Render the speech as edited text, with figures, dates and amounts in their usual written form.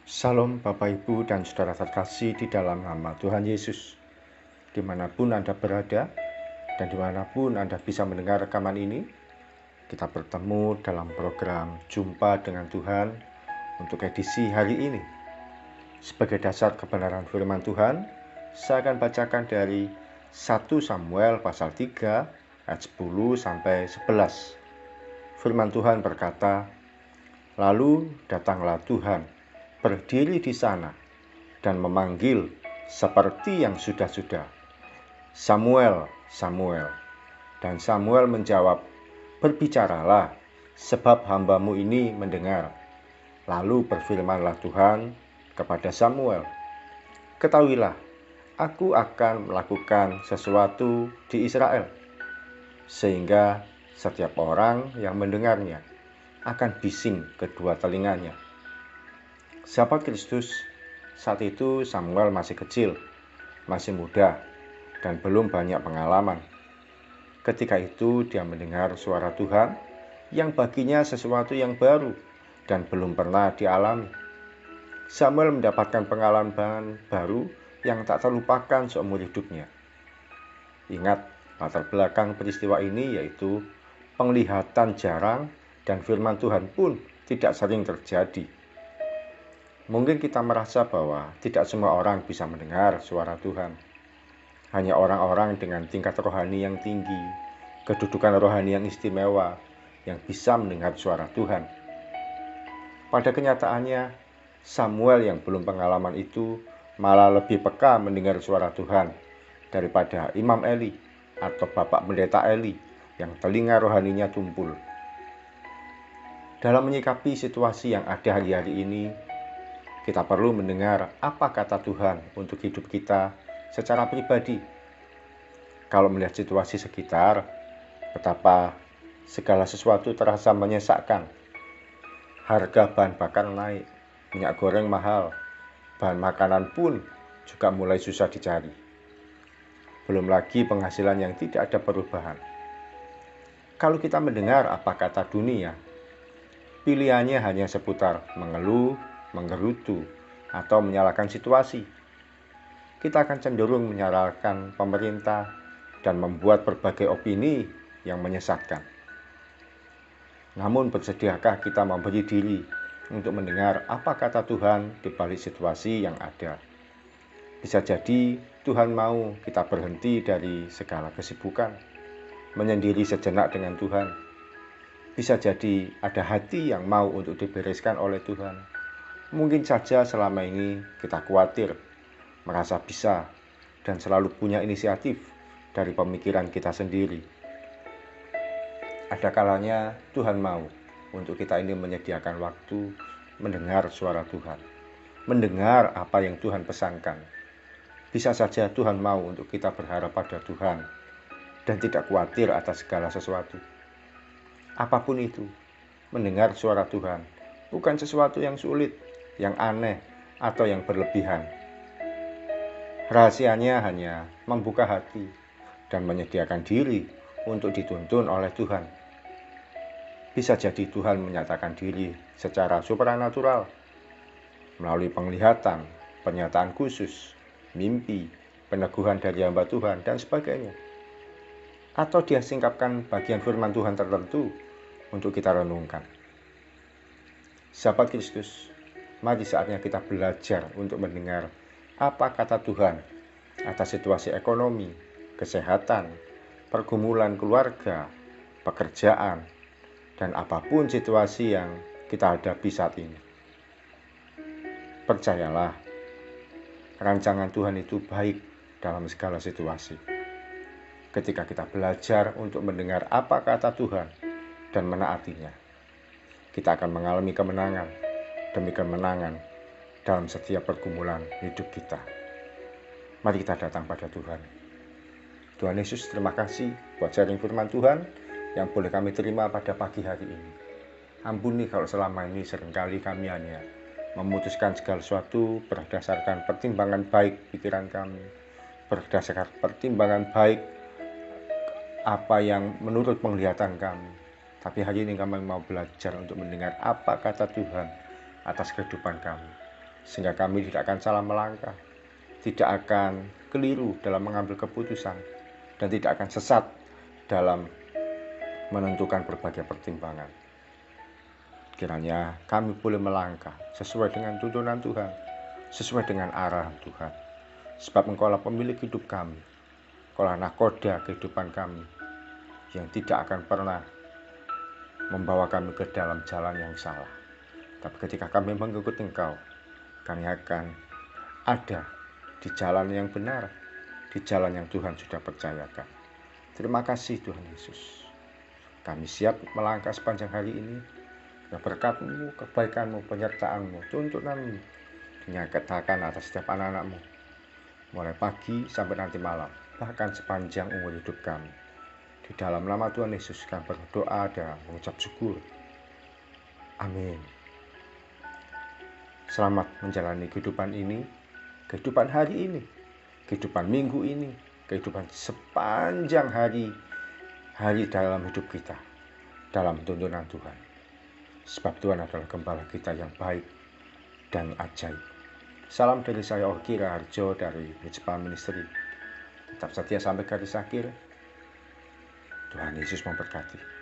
Salam Bapak Ibu dan Saudara terkasih di dalam nama Tuhan Yesus. Dimanapun Anda berada dan dimanapun Anda bisa mendengar rekaman ini, kita bertemu dalam program Jumpa dengan Tuhan untuk edisi hari ini. Sebagai dasar kebenaran firman Tuhan, saya akan bacakan dari 1 Samuel pasal 3 ayat 10 sampai 11. Firman Tuhan berkata, "Lalu datanglah Tuhan, berdiri di sana, dan memanggil seperti yang sudah-sudah, 'Samuel, Samuel.' Dan Samuel menjawab, 'Berbicaralah, sebab hamba-Mu ini mendengar.' Lalu berfirmanlah Tuhan kepada Samuel, 'Ketahuilah, aku akan melakukan sesuatu di Israel, sehingga setiap orang yang mendengarnya akan bising kedua telinganya.' Sahabat Kristus, saat itu Samuel masih kecil, masih muda, dan belum banyak pengalaman. Ketika itu dia mendengar suara Tuhan yang baginya sesuatu yang baru dan belum pernah dialami. Samuel mendapatkan pengalaman baru yang tak terlupakan seumur hidupnya. Ingat, latar belakang peristiwa ini yaitu penglihatan jarang dan firman Tuhan pun tidak sering terjadi. Mungkin kita merasa bahwa tidak semua orang bisa mendengar suara Tuhan. Hanya orang-orang dengan tingkat rohani yang tinggi, kedudukan rohani yang istimewa, yang bisa mendengar suara Tuhan. Pada kenyataannya, Samuel yang belum pengalaman itu malah lebih peka mendengar suara Tuhan daripada Imam Eli atau Bapak Pendeta Eli yang telinga rohaninya tumpul. Dalam menyikapi situasi yang ada hari-hari ini, kita perlu mendengar apa kata Tuhan untuk hidup kita secara pribadi. Kalau melihat situasi sekitar, betapa segala sesuatu terasa menyesakkan. Harga bahan bakar naik, minyak goreng mahal, bahan makanan pun juga mulai susah dicari. Belum lagi penghasilan yang tidak ada perubahan. Kalau kita mendengar apa kata dunia, pilihannya hanya seputar mengeluh, menggerutu, atau menyalahkan situasi. Kita akan cenderung menyalahkan pemerintah dan membuat berbagai opini yang menyesatkan. Namun bersediakah kita memberi diri untuk mendengar apa kata Tuhan di balik situasi yang ada? Bisa jadi Tuhan mau kita berhenti dari segala kesibukan, menyendiri sejenak dengan Tuhan. Bisa jadi ada hati yang mau untuk dibereskan oleh Tuhan. Mungkin saja selama ini kita khawatir, merasa bisa, dan selalu punya inisiatif dari pemikiran kita sendiri. Ada kalanya Tuhan mau untuk kita ini menyediakan waktu mendengar suara Tuhan, mendengar apa yang Tuhan pesankan. Bisa saja Tuhan mau untuk kita berharap pada Tuhan dan tidak khawatir atas segala sesuatu. Apapun itu, mendengar suara Tuhan bukan sesuatu yang sulit, yang aneh, atau yang berlebihan. Rahasianya hanya membuka hati dan menyediakan diri untuk dituntun oleh Tuhan. Bisa jadi Tuhan menyatakan diri secara supranatural melalui penglihatan, pernyataan khusus, mimpi, peneguhan dari hamba Tuhan, dan sebagainya. Atau dia singkapkan bagian firman Tuhan tertentu untuk kita renungkan. Sahabat Kristus, mari saatnya kita belajar untuk mendengar apa kata Tuhan atas situasi ekonomi, kesehatan, pergumulan keluarga, pekerjaan, dan apapun situasi yang kita hadapi saat ini. Percayalah, rancangan Tuhan itu baik dalam segala situasi. Ketika kita belajar untuk mendengar apa kata Tuhan dan menaatinya, kita akan mengalami kemenangan demi kemenangan dalam setiap pergumulan hidup kita. Mari kita datang pada Tuhan. Tuhan Yesus, terima kasih buat sharing firman Tuhan yang boleh kami terima pada pagi hari ini. Ampuni kalau selama ini seringkali kami hanya memutuskan segala sesuatu berdasarkan pertimbangan baik pikiran kami, berdasarkan pertimbangan baik apa yang menurut penglihatan kami. Tapi hari ini kami mau belajar untuk mendengar apa kata Tuhan atas kehidupan kami. sehingga kami tidak akan salah melangkah, tidak akan keliru dalam mengambil keputusan, dan tidak akan sesat dalam menentukan berbagai pertimbangan. Kiranya kami boleh melangkah sesuai dengan tuntunan Tuhan, sesuai dengan arahan Tuhan. Sebab Engkaulah pemilik hidup kami, Engkaulah nakoda kehidupan kami, yang tidak akan pernah membawa kami ke dalam jalan yang salah. Tapi ketika kami mengikuti Engkau, kami akan ada di jalan yang benar, di jalan yang Tuhan sudah percayakan. Terima kasih Tuhan Yesus. Kami siap melangkah sepanjang hari ini. Berkat-Mu, kebaikan-Mu, penyertaan-Mu, tuntunan-Mu dinyatakan atas setiap anak-anak-Mu, mulai pagi sampai nanti malam, bahkan sepanjang umur hidup kami. Di dalam nama Tuhan Yesus kami berdoa dan mengucap syukur. Amin. Selamat menjalani kehidupan ini, kehidupan hari ini, kehidupan minggu ini, kehidupan sepanjang hari dalam hidup kita, dalam tuntunan Tuhan. Sebab Tuhan adalah gembala kita yang baik dan ajaib. Salam dari saya Orki Raharjo dari Municipal Ministry. Tetap setia sampai garis akhir. Tuhan Yesus memberkati.